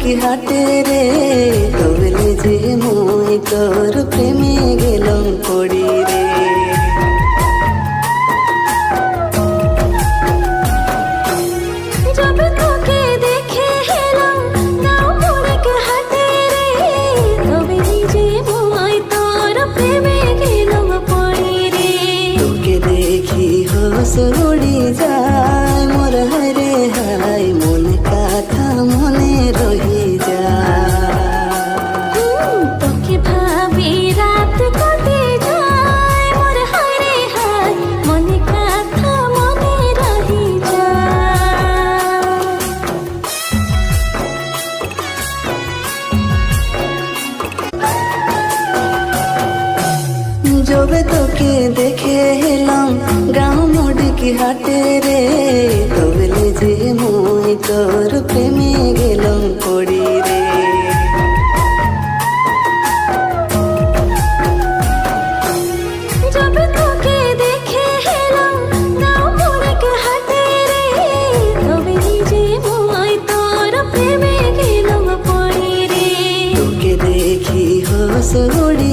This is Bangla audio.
কি হাটে রে তবলে যে মই তোর প্রেমে গেলাম পড়ি রে। जब তোকে দেখে হেলাম গাঁও মুড়িক হাটে রে তবে নিজে মই তোর প্রেমে গেলাম পড়ি রে। তোকে দেখি হস উড়ি যায় মোর হরে হাই মন কথা মনে রহি যায়। তোকে ভাবি রাত কটে যায় মোর হায় হায় মনে কথা মনে রহি যায়। যবে তোকে দেখে এলাম গাঁও মুড়িকি হাটে রে তবলে যে মই তোর প্রেমে গেলাম পড়ি রে। जब তোকে দেখে হেলাম গাঁও মুড়িক হাটে রে তবে নিজে মই তোর প্রেমে গেলাম পড়ি রে। তোকে দেখি হস উড়ি